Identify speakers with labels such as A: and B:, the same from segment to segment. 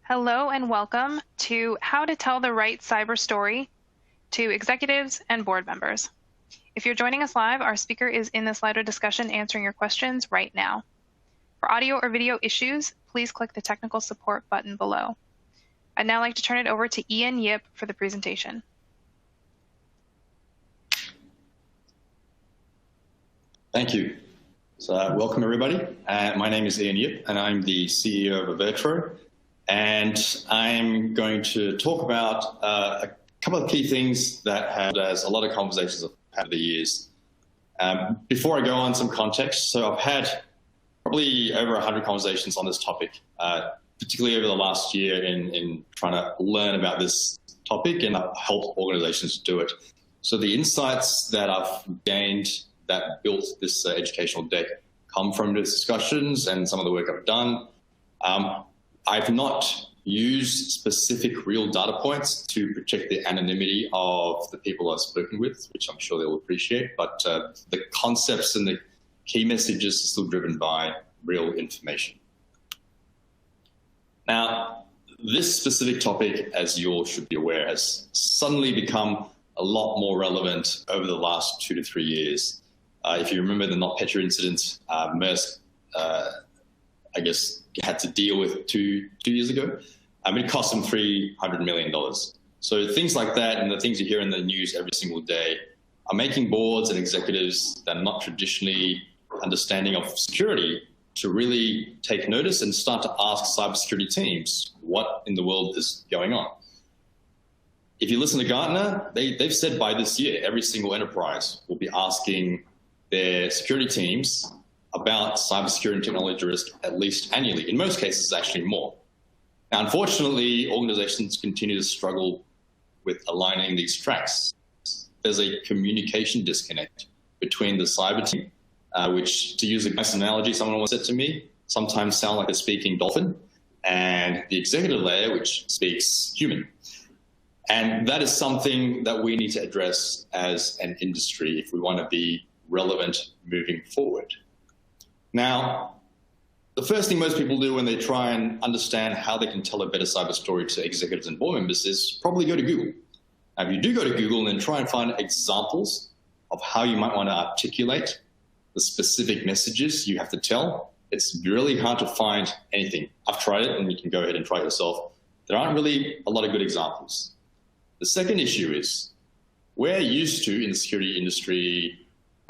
A: Hello and welcome to How to Tell the Right Cyber Story to executives and board members. If you're joining us live, our speaker is in the Slido discussion answering your questions right now. For audio or video issues, please click the technical support button below. I'd now like to turn it over to Ian Yip for the presentation.
B: Thank you. So welcome everybody. My name is Ian Yip and I'm the CEO of Avertro. And I'm going to talk about a couple of key things that have as a lot of conversations I've had over the years. Before I go on, some context. So I've had probably over 100 conversations on this topic, particularly over the last year in trying to learn about this topic and help organizations do it. So the insights that I've gained that built this educational deck come from the discussions and some of the work I've done. I've not used specific real data points to protect the anonymity of the people I've spoken with, which I'm sure they'll appreciate, but the concepts and the key messages are still driven by real information. Now, this specific topic, as you all should be aware, has suddenly become a lot more relevant over the last 2 to 3 years. If you remember the NotPetya incident, Maersk, I guess, had to deal with two years ago. It cost them $300 million. So things like that and the things you hear in the news every single day are making boards and executives that are not traditionally understanding of security to really take notice and start to ask cybersecurity teams what in the world is going on. If you listen to Gartner, they've said by this year, every single enterprise will be asking their security teams about cybersecurity and technology risk at least annually. In most cases, actually more. Now, unfortunately, organizations continue to struggle with aligning these tracks. There's a communication disconnect between the cyber team, which, to use a nice analogy someone once said to me, sometimes sound like a speaking dolphin, and the executive layer, which speaks human. And that is something that we need to address as an industry if we want to be relevant moving forward. Now, the first thing most people do when they try and understand how they can tell a better cyber story to executives and board members is probably go to Google. Now, if you do go to Google and then try and find examples of how you might want to articulate the specific messages you have to tell, it's really hard to find anything. I've tried it and you can go ahead and try it yourself. There aren't really a lot of good examples. The second issue is we're used to in the security industry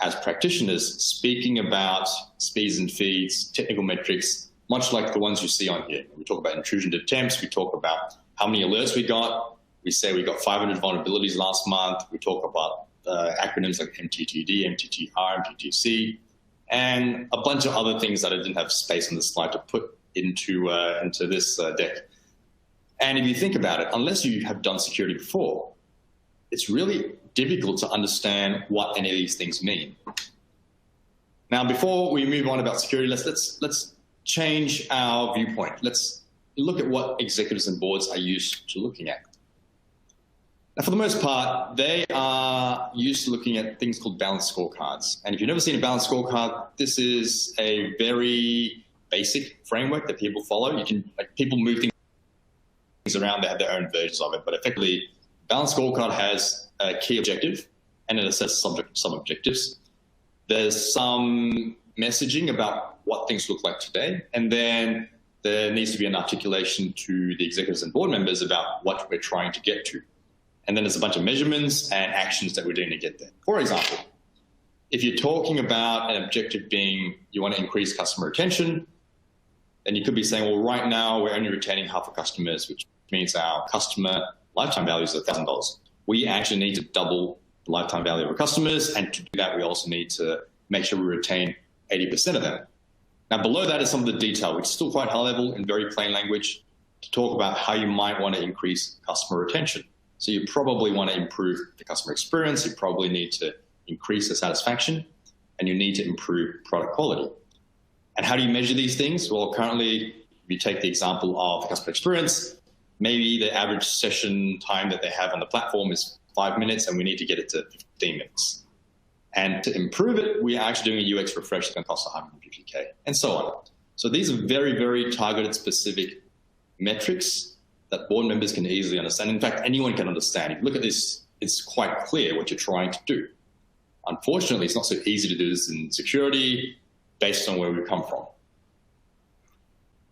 B: as practitioners speaking about speeds and feeds, technical metrics, much like the ones you see on here. We talk about intrusion attempts, we talk about how many alerts we got, we say we got 500 vulnerabilities last month, we talk about acronyms like MTTD, MTTR, MTTC, and a bunch of other things that I didn't have space on the slide to put into this deck. And if you think about it, unless you have done security before, it's really difficult to understand what any of these things mean. Now, before we move on about security, let's change our viewpoint. Let's look at what executives and boards are used to looking at. Now, for the most part, they are used to looking at things called balanced scorecards. And if you've never seen a balanced scorecard, this is a very basic framework that people follow. You can, people move things around, they have their own versions of it, but effectively, balanced scorecard has a key objective and it assesses some objectives. There's some messaging about what things look like today, and then there needs to be an articulation to the executives and board members about what we're trying to get to. And then there's a bunch of measurements and actions that we're doing to get there. For example, if you're talking about an objective being you want to increase customer retention, then you could be saying, well, right now we're only retaining half of customers, which means our customer lifetime value is $1,000. We actually need to double the lifetime value of our customers, and to do that, we also need to make sure we retain 80% of them. Now, below that is some of the detail, which is still quite high level in very plain language, to talk about how you might want to increase customer retention. So you probably want to improve the customer experience. You probably need to increase the satisfaction, and you need to improve product quality. And how do you measure these things? Well, currently, if you take the example of the customer experience, maybe the average session time that they have on the platform is 5 minutes, and we need to get it to 15 minutes. And to improve it, we are actually doing a UX refresh that's going to cost $150K, and so on. So these are very, very targeted, specific metrics that board members can easily understand. In fact, anyone can understand. If you look at this, it's quite clear what you're trying to do. Unfortunately, it's not so easy to do this in security based on where we come from.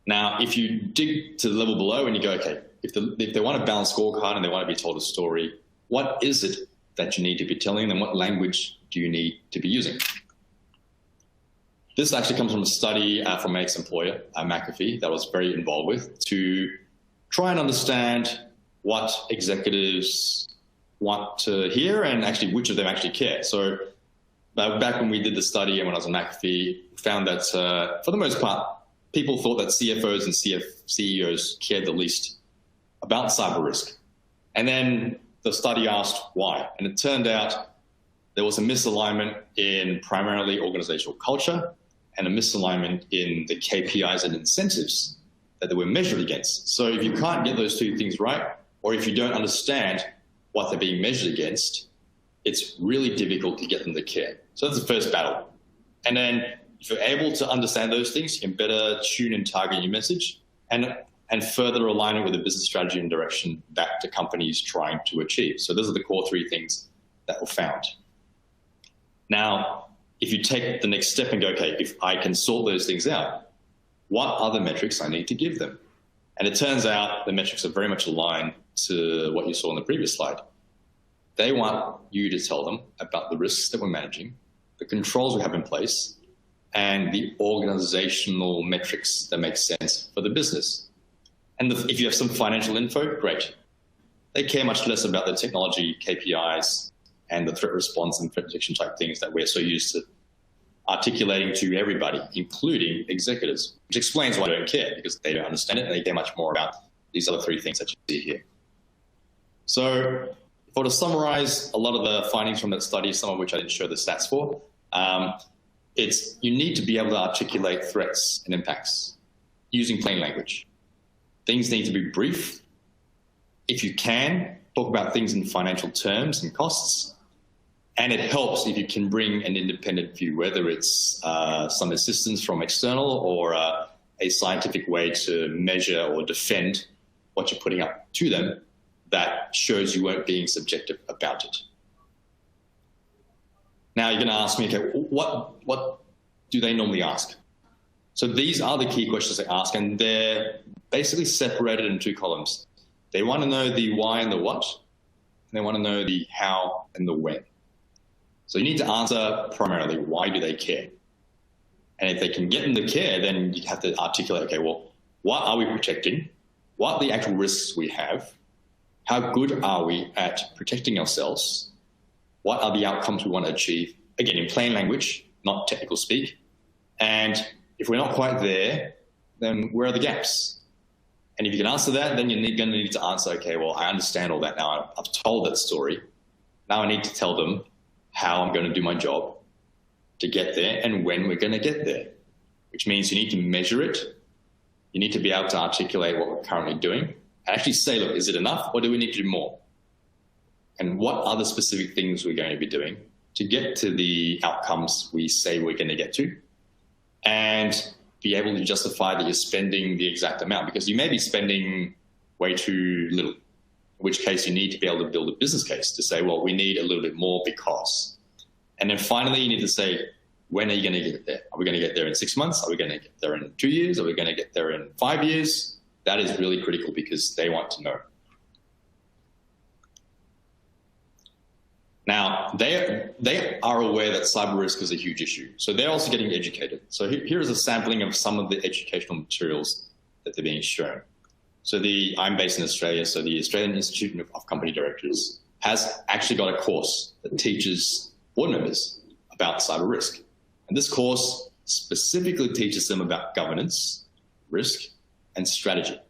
B: Now, if you dig to the level below and you go, okay, if they want a balanced scorecard and they want to be told a story, what is it that you need to be telling them? What language do you need to be using? This actually comes from a study from my ex-employer, McAfee, that I was very involved with, to try and understand what executives want to hear and actually which of them actually care. So back when we did the study and when I was on McAfee, found that for the most part, people thought that CFOs and CEOs cared the least about cyber risk. And then the study asked why. And it turned out there was a misalignment in primarily organizational culture and a misalignment in the KPIs and incentives that they were measured against. So if you can't get those two things right, or if you don't understand what they're being measured against, it's really difficult to get them to care. So that's the first battle. And then if you're able to understand those things, you can better tune and target your message and further align it with the business strategy and direction that the company is trying to achieve. So those are the core three things that were found. Now, if you take the next step and go, okay, if I can sort those things out, what other metrics I need to give them? And it turns out the metrics are very much aligned to what you saw on the previous slide. They want you to tell them about the risks that we're managing, the controls we have in place, and the organizational metrics that make sense for the business. And if you have some financial info, great. They care much less about the technology KPIs and the threat response and threat detection type things that we're so used to articulating to everybody, including executives, which explains why they don't care, because they don't understand it and they care much more about these other three things that you see here. So if I were to summarize a lot of the findings from that study, some of which I didn't show the stats for, it's you need to be able to articulate threats and impacts using plain language. Things need to be brief. If you can, talk about things in financial terms and costs. And it helps if you can bring an independent view, whether it's some assistance from external or a scientific way to measure or defend what you're putting up to them that shows you weren't being subjective about it. Now you're going to ask me, okay, what do they normally ask? So these are the key questions they ask, and they're basically separated in two columns. They want to know the why and the what, and they want to know the how and the when. So you need to answer primarily, why do they care? And if they can get them to care, then you have to articulate, okay, well, what are we protecting? What are the actual risks we have? How good are we at protecting ourselves? What are the outcomes we want to achieve? Again, in plain language, not technical speak. And if we're not quite there, then where are the gaps? And if you can answer that, then you're going to need to answer, okay, well, I understand all that now. I've told that story. Now I need to tell them how I'm going to do my job to get there and when we're going to get there, which means you need to measure it. You need to be able to articulate what we're currently doing and actually say, look, is it enough or do we need to do more? And what other specific things we're going to be doing to get to the outcomes we say we're going to get to, and be able to justify that you're spending the exact amount, because you may be spending way too little, in which case you need to be able to build a business case to say, well, we need a little bit more because. And then finally, you need to say, when are you going to get there? Are we going to get there in 6 months? Are we going to get there in 2 years? Are we going to get there in 5 years? That is really critical because they want to know. Now, they are aware that cyber risk is a huge issue. So they're also getting educated. So here is a sampling of some of the educational materials that they're being shown. So I'm based in Australia, so the Australian Institute of Company Directors has actually got a course that teaches board members about cyber risk. And this course specifically teaches them about governance, risk, and strategy.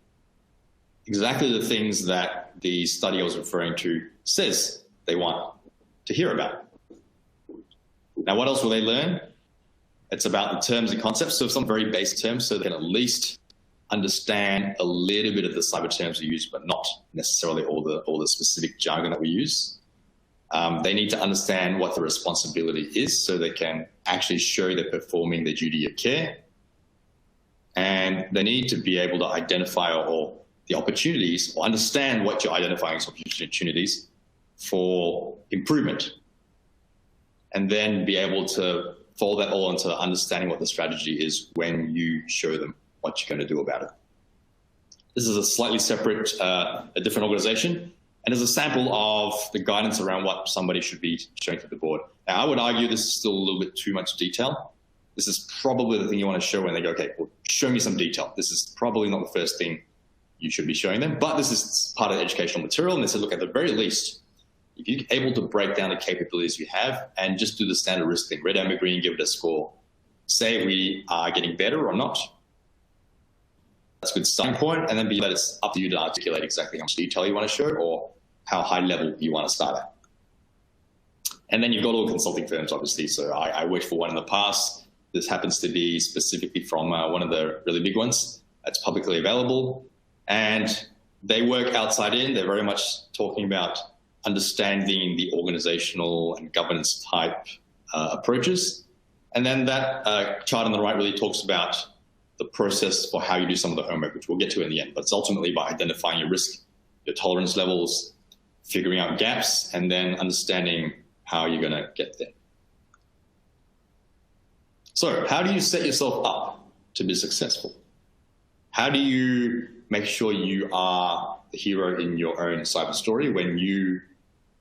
B: exactly the things that the study I was referring to says they want to hear about. Now, what else will they learn? It's about the terms and concepts, so some very basic terms, so they can at least understand a little bit of the cyber terms we use, but not necessarily all the specific jargon that we use. They need to understand what the responsibility is, so they can actually show they're performing their duty of care. And they need to be able to identify all the opportunities, or understand what you're identifying as opportunities for improvement. And then be able to fold that all into understanding what the strategy is when you show them what you're going to do about it. This is a slightly separate, a different organization, and is a sample of the guidance around what somebody should be showing to the board. Now, I would argue this is still a little bit too much detail. This is probably the thing you want to show when they go, okay, well, show me some detail. This is probably not the first thing you should be showing them, but this is part of the educational material. And they said, look, at the very least, if you're able to break down the capabilities you have and just do the standard risk thing, red, amber, green, give it a score, say we are getting better or not. That's a good starting point. And then beyond that, it's up to you to articulate exactly how much detail you want to show or how high level you want to start at. And then you've got all the consulting firms, obviously. So I worked for one in the past. This happens to be specifically from one of the really big ones. It's publicly available. And they work outside in. They're very much talking about understanding the organizational and governance type approaches. And then that chart on the right really talks about the process for how you do some of the homework, which we'll get to in the end. But it's ultimately by identifying your risk, your tolerance levels, figuring out gaps, and then understanding how you're going to get there. So how do you set yourself up to be successful? How do you make sure you are the hero in your own cyber story when you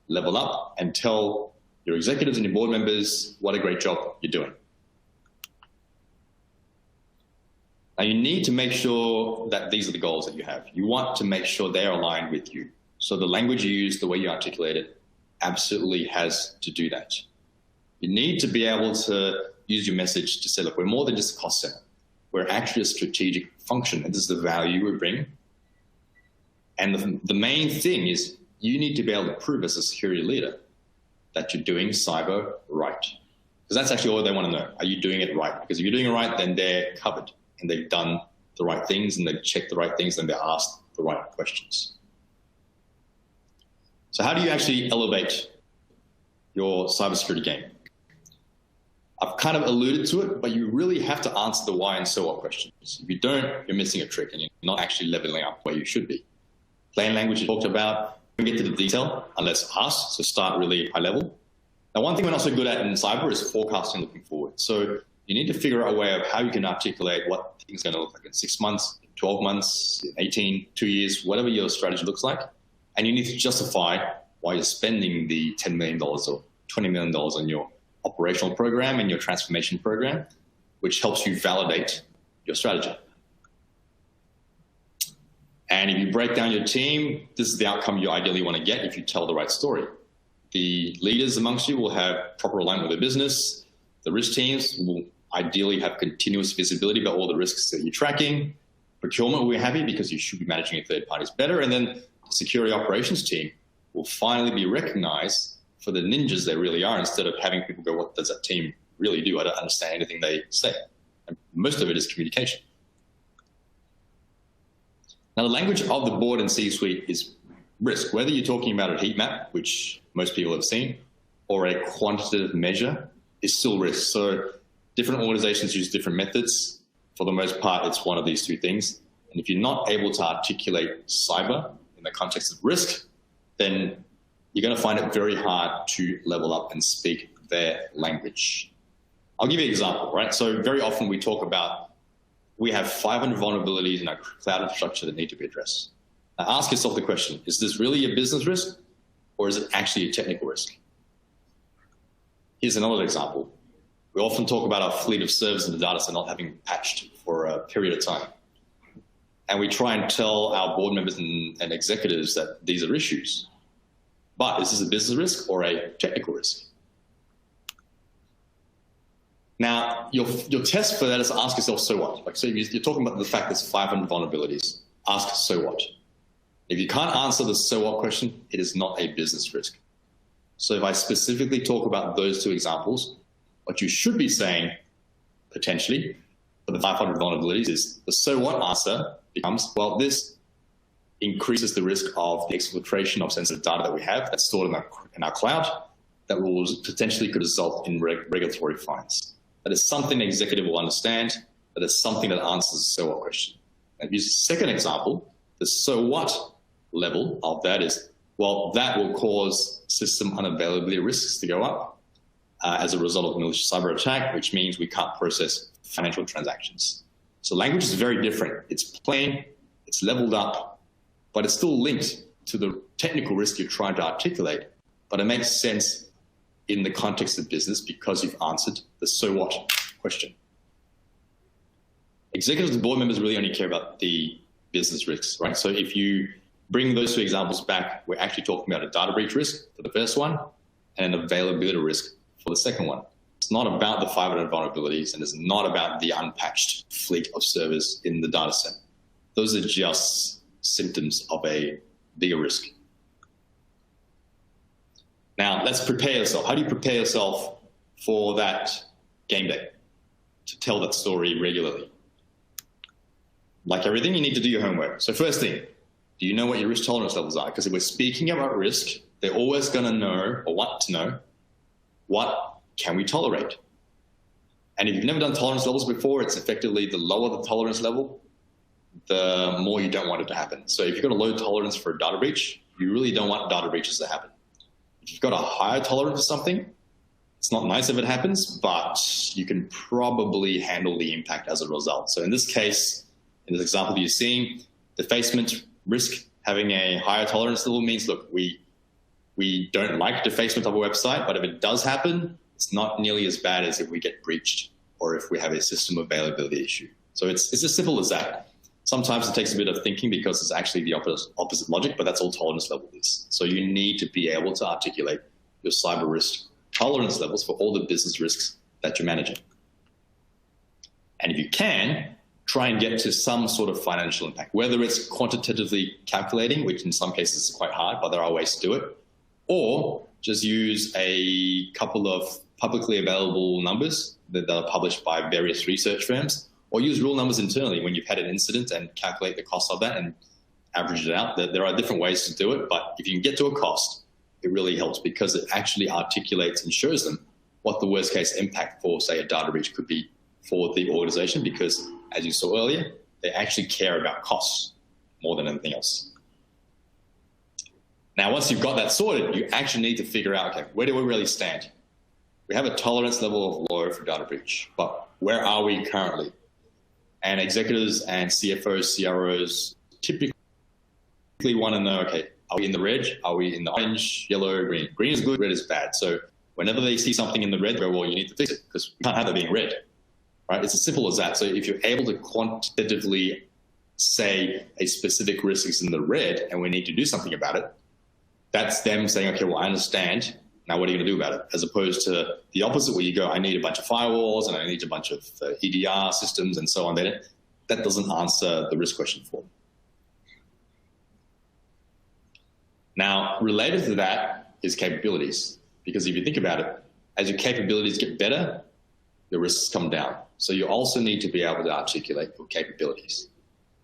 B: level up and tell your executives and your board members what a great job you're doing? Now, you need to make sure that these are the goals that you have. You want to make sure they're aligned with you. So the language you use, the way you articulate it, absolutely has to do that. You need to be able to use your message to say, look, we're more than just a cost center. We're actually a strategic function, and this is the value we bring. And the main thing is you need to be able to prove as a security leader that you're doing cyber right. Because that's actually all they want to know. Are you doing it right? Because if you're doing it right, then they're covered and they've done the right things and they've checked the right things and they're asked the right questions. So how do you actually elevate your cybersecurity game? I've kind of alluded to it, but you really have to answer the why and so what questions. If you don't, you're missing a trick and you're not actually leveling up where you should be. Plain language you talked about, don't get to the detail unless asked, so start really high level. Now, one thing we're not so good at in cyber is forecasting looking forward. So you need to figure out a way of how you can articulate what things are going to look like in 6 months, 12 months, 18, 2 years, whatever your strategy looks like. And you need to justify why you're spending the $10 million or $20 million on your operational program and your transformation program, which helps you validate your strategy. And if you break down your team, this is the outcome you ideally want to get if you tell the right story. The leaders amongst you will have proper alignment with their business. The risk teams will ideally have continuous visibility about all the risks that you're tracking. Procurement will be happy because you should be managing your third parties better. And then the security operations team will finally be recognized for the ninjas they really are, instead of having people go, what does that team really do? I don't understand anything they say. And most of it is communication. Now, the language of the board and C-suite is risk. Whether you're talking about a heat map, which most people have seen, or a quantitative measure, is still risk. So different organizations use different methods. For the most part, it's one of these two things. And if you're not able to articulate cyber in the context of risk, then you're going to find it very hard to level up and speak their language. I'll give you an example, right? So very often we talk about, we have 500 vulnerabilities in our cloud infrastructure that need to be addressed. Now ask yourself the question, is this really a business risk or is it actually a technical risk? Here's another example. We often talk about our fleet of servers in the data center not having patched for a period of time. And we try and tell our board members and executives that these are issues. But is this a business risk or a technical risk? Now, your test for that is to ask yourself, so what? Like, so you're talking about the fact there's 500 vulnerabilities. Ask, so what? If you can't answer the so what question, it is not a business risk. So if I specifically talk about those two examples, what you should be saying potentially for the 500 vulnerabilities is the so what answer becomes, well, this increases the risk of the exfiltration of sensitive data that we have that's stored in our cloud that will potentially could result in regulatory fines. That is something the executive will understand. That is something that answers the so what question. And use the second example, the so what level of that is, well, that will cause system unavailability risks to go up as a result of a malicious cyber attack, which means we can't process financial transactions. So language is very different. It's plain, it's leveled up, but it's still linked to the technical risk you're trying to articulate. But it makes sense in the context of business because you've answered the so what question. Executives and board members really only care about the business risks, right? So if you bring those two examples back, we're actually talking about a data breach risk for the first one and an availability risk for the second one. It's not about the 500 vulnerabilities and it's not about the unpatched fleet of servers in the data set. Those are just symptoms of a bigger risk. Now, let's prepare yourself. How do you prepare yourself for that game day to tell that story regularly? Like everything, you need to do your homework. So first thing, do you know what your risk tolerance levels are? Because if we're speaking about risk, they're always going to know or want to know what can we tolerate. And if you've never done tolerance levels before, it's effectively the lower the tolerance level, the more you don't want it to happen. So if you've got a low tolerance for a data breach, you really don't want data breaches to happen. If you've got a higher tolerance for something, it's not nice if it happens, but you can probably handle the impact as a result. So in this case, in this example you're seeing, defacement risk having a higher tolerance level means, look, we don't like defacement of a website, but if it does happen, it's not nearly as bad as if we get breached or if we have a system availability issue. So it's as simple as that. Sometimes it takes a bit of thinking because it's actually the opposite logic, but that's all tolerance level is. So you need to be able to articulate your cyber risk tolerance levels for all the business risks that you're managing. And if you can, try and get to some sort of financial impact, whether it's quantitatively calculating, which in some cases is quite hard, but there are ways to do it, or just use a couple of publicly available numbers that are published by various research firms, or use real numbers internally when you've had an incident and calculate the cost of that and average it out. There are different ways to do it, but if you can get to a cost, it really helps because it actually articulates and shows them what the worst case impact for, say, a data breach could be for the organization, because as you saw earlier, they actually care about costs more than anything else. Now, once you've got that sorted, you actually need to figure out, okay, where do we really stand? We have a tolerance level of low for data breach, but where are we currently? And executives and CFOs, CROs typically want to know, okay, are we in the red? Are we in the orange, yellow, green? Green is good, red is bad. So whenever they see something in the red, they go, well, you need to fix it because we can't have it being red, right? It's as simple as that. So if you're able to quantitatively say a specific risk is in the red and we need to do something about it, that's them saying, okay, well, I understand. Now, what are you going to do about it? As opposed to the opposite, where you go, I need a bunch of firewalls and I need a bunch of EDR systems and so on. That doesn't answer the risk question for them. Now, related to that is capabilities. Because if you think about it, as your capabilities get better, your risks come down. So you also need to be able to articulate your capabilities.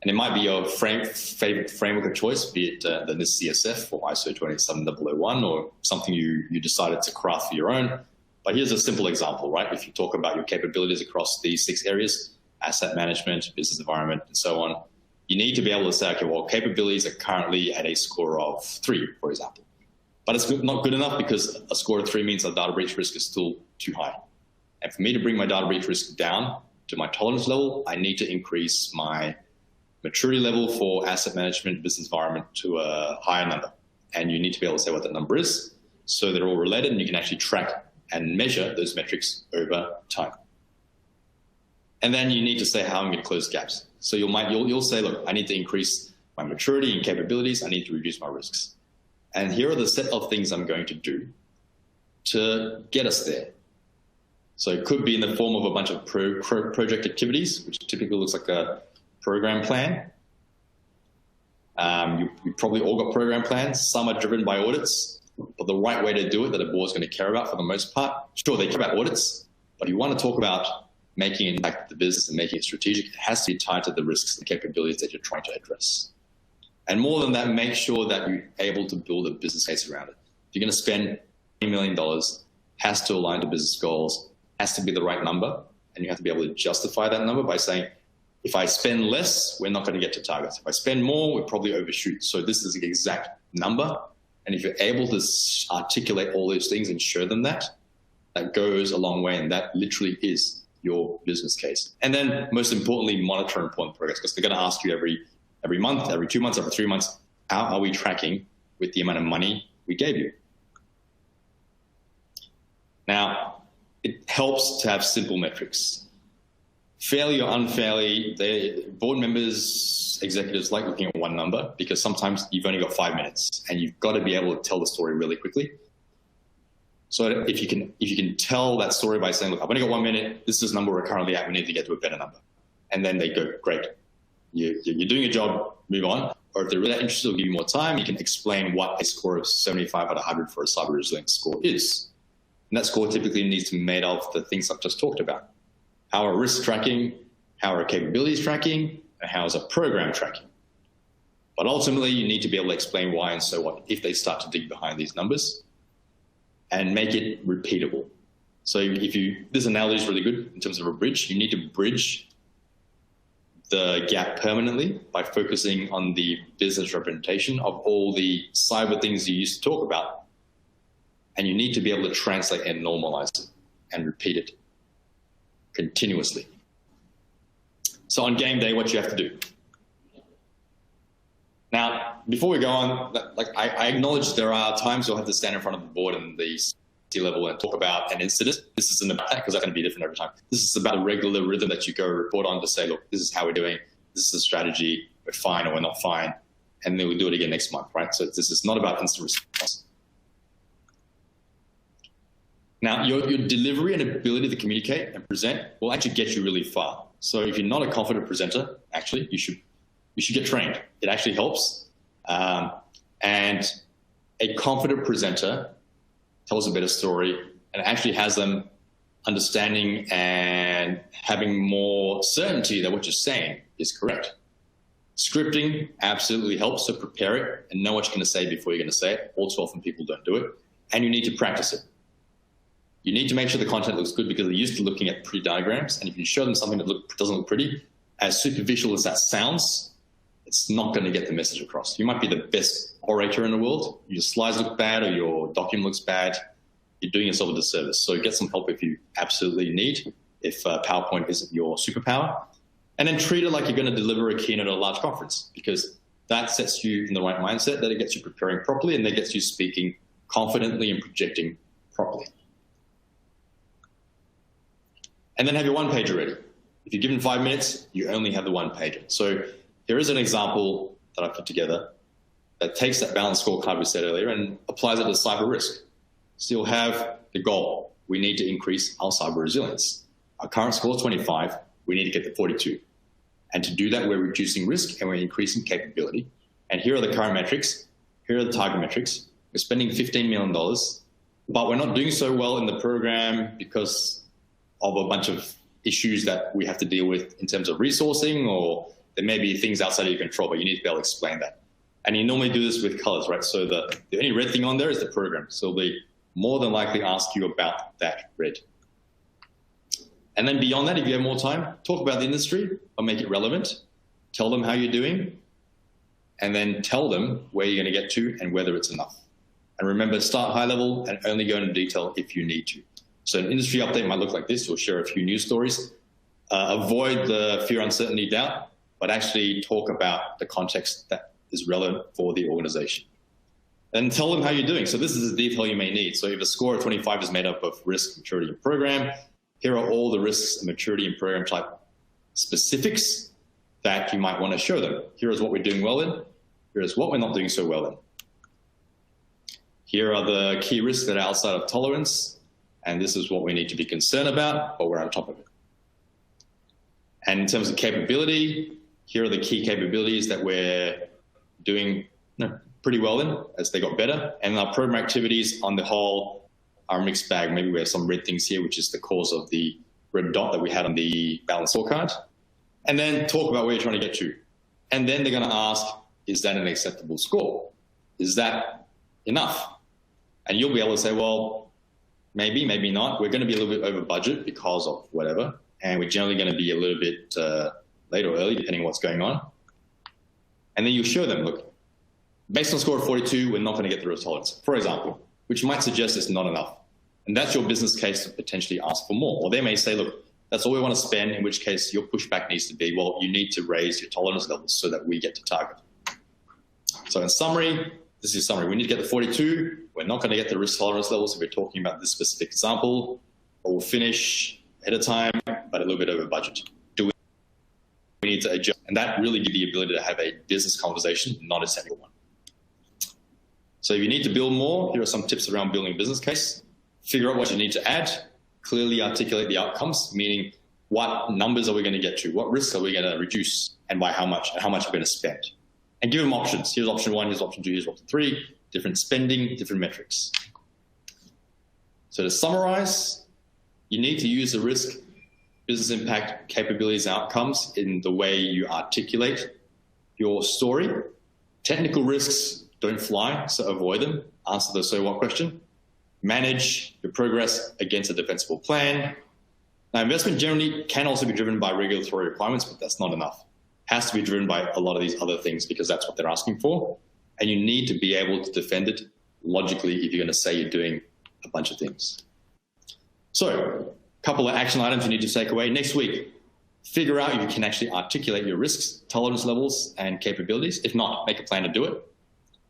B: And it might be your favorite framework of choice, be it the NIST CSF or ISO 27001 or something you decided to craft for your own. But here's a simple example, right? If you talk about your capabilities across these 6 areas, asset management, business environment, and so on, you need to be able to say, okay, well, capabilities are currently at a score of 3, for example. But it's not good enough because a score of 3 means the data breach risk is still too high. And for me to bring my data breach risk down to my tolerance level, I need to increase my maturity level for asset management, business environment to a higher number. And you need to be able to say what that number is so they're all related and you can actually track and measure those metrics over time. And then you need to say how I'm going to close gaps. So you'll say, look, I need to increase my maturity and capabilities. I need to reduce my risks. And here are the set of things I'm going to do to get us there. So it could be in the form of a bunch of project activities, which typically looks like a program plan. You probably all got program plans. Some are driven by audits, but the right way to do it that a board's going to care about for the most part. Sure, they care about audits, but if you want to talk about making an impact to the business and making it strategic, it has to be tied to the risks and capabilities that you're trying to address. And more than that, make sure that you're able to build a business case around it. If you're going to spend $20 million, has to align to business goals, has to be the right number, and you have to be able to justify that number by saying, if I spend less, we're not going to get to targets. If I spend more, we'll probably overshoot. So this is the exact number. And if you're able to articulate all those things and show them that goes a long way. And that literally is your business case. And then most importantly, monitor important progress, because they're going to ask you every month, every 2 months, every 3 months, how are we tracking with the amount of money we gave you? Now, it helps to have simple metrics. Fairly or unfairly, board members, executives like looking at one number because sometimes you've only got 5 minutes and you've got to be able to tell the story really quickly. So if you can tell that story by saying, look, I've only got 1 minute, this is the number we're currently at, we need to get to a better number. And then they go, great, you're doing your job, move on. Or if they're really interested, they'll give you more time. You can explain what a score of 75 out of 100 for a cyber resilience score is. And that score typically needs to be made of the things I've just talked about. How are risks tracking, how are capabilities tracking, and how is a program tracking? But ultimately, you need to be able to explain why and so what if they start to dig behind these numbers and make it repeatable. So this analogy is really good in terms of a bridge. You need to bridge the gap permanently by focusing on the business representation of all the cyber things you used to talk about. And you need to be able to translate and normalize it and repeat it continuously. So on game day, what you have to do. Now, before we go on, I acknowledge there are times you'll have to stand in front of the board and the C-level and talk about an incident. This isn't about that because that's going to be different every time. This is about the regular rhythm that you go report on to say, look, this is how we're doing. This is the strategy. We're fine or we're not fine. And then we'll do it again next month, right? So this is not about instant response. Now, your delivery and ability to communicate and present will actually get you really far. So if you're not a confident presenter, actually, you should get trained. It actually helps. And a confident presenter tells a better story and actually has them understanding and having more certainty that what you're saying is correct. Scripting absolutely helps, so prepare it and know what you're going to say before you're going to say it. All too often people don't do it. And you need to practice it. You need to make sure the content looks good because they're used to looking at pretty diagrams. And if you show them something that doesn't look pretty, as superficial as that sounds, it's not going to get the message across. You might be the best orator in the world. Your slides look bad or your document looks bad. You're doing yourself a disservice. So get some help if you absolutely need, if PowerPoint isn't your superpower. And then treat it like you're going to deliver a keynote at a large conference because that sets you in the right mindset, that it gets you preparing properly and that gets you speaking confidently and projecting properly. And then have your one-pager ready. If you're given 5 minutes, you only have the one-pager. So here is an example that I put together that takes that balanced scorecard we said earlier and applies it to cyber risk. So you'll have the goal. We need to increase our cyber resilience. Our current score is 25. We need to get to 42. And to do that, we're reducing risk and we're increasing capability. And here are the current metrics. Here are the target metrics. We're spending $15 million, but we're not doing so well in the program because of a bunch of issues that we have to deal with in terms of resourcing, or there may be things outside of your control, but you need to be able to explain that. And you normally do this with colors, right? So the only red thing on there is the program. So they more than likely ask you about that red. And then beyond that, if you have more time, talk about the industry or make it relevant. Tell them how you're doing, and then tell them where you're going to get to and whether it's enough. And remember, start high level and only go into detail if you need to. So an industry update might look like this. You'll share a few news stories. Avoid the fear, uncertainty, doubt, but actually talk about the context that is relevant for the organization. And tell them how you're doing. So this is the detail you may need. So if a score of 25 is made up of risk, maturity, and program, here are all the risks and maturity and program type specifics that you might want to show them. Here is what we're doing well in. Here is what we're not doing so well in. Here are the key risks that are outside of tolerance. And this is what we need to be concerned about, but we're on top of it. And in terms of capability, here are the key capabilities that we're doing pretty well in as they got better. And our program activities on the whole are a mixed bag. Maybe we have some red things here, which is the cause of the red dot that we had on the balance scorecard. And then talk about where you're trying to get to. And then they're going to ask, is that an acceptable score? Is that enough? And you'll be able to say, well, maybe, maybe not. We're going to be a little bit over budget because of whatever. And we're generally going to be a little bit late or early, depending on what's going on. And then you show them, look, based on a score of 42, we're not going to get the risk tolerance, for example, which might suggest it's not enough. And that's your business case to potentially ask for more. Or they may say, look, that's all we want to spend, in which case your pushback needs to be, well, you need to raise your tolerance levels so that we get to target. So in summary, this is summary. We need to get the 42. We're not going to get the risk tolerance levels if we're talking about this specific example, or we'll finish ahead of time, but a little bit over budget. Do we need to adjust? And that really gives you the ability to have a business conversation, not a technical one. So if you need to build more, here are some tips around building a business case. Figure out what you need to add, clearly articulate the outcomes, meaning what numbers are we going to get to? What risks are we going to reduce, and by how much, and how much are we going to spend? And give them options. Here's option 1, here's option 2, here's option 3, different spending, different metrics. So to summarize, you need to use the risk, business impact, capabilities, and outcomes in the way you articulate your story. Technical risks don't fly, so avoid them. Answer the so what question. Manage your progress against a defensible plan. Now, investment generally can also be driven by regulatory requirements, but that's not enough. It has to be driven by a lot of these other things because that's what they're asking for. And you need to be able to defend it logically if you're going to say you're doing a bunch of things. So, a couple of action items you need to take away. Next week, figure out if you can actually articulate your risks, tolerance levels, and capabilities. If not, make a plan to do it.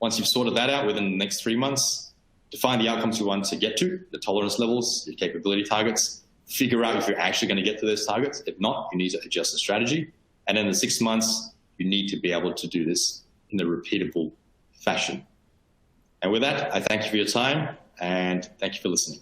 B: Once you've sorted that out within the next 3 months, define the outcomes you want to get to, the tolerance levels, your capability targets, figure out if you're actually going to get to those targets. If not, you need to adjust the strategy. And then in 6 months, you need to be able to do this in a repeatable fashion. And with that, I thank you for your time and thank you for listening.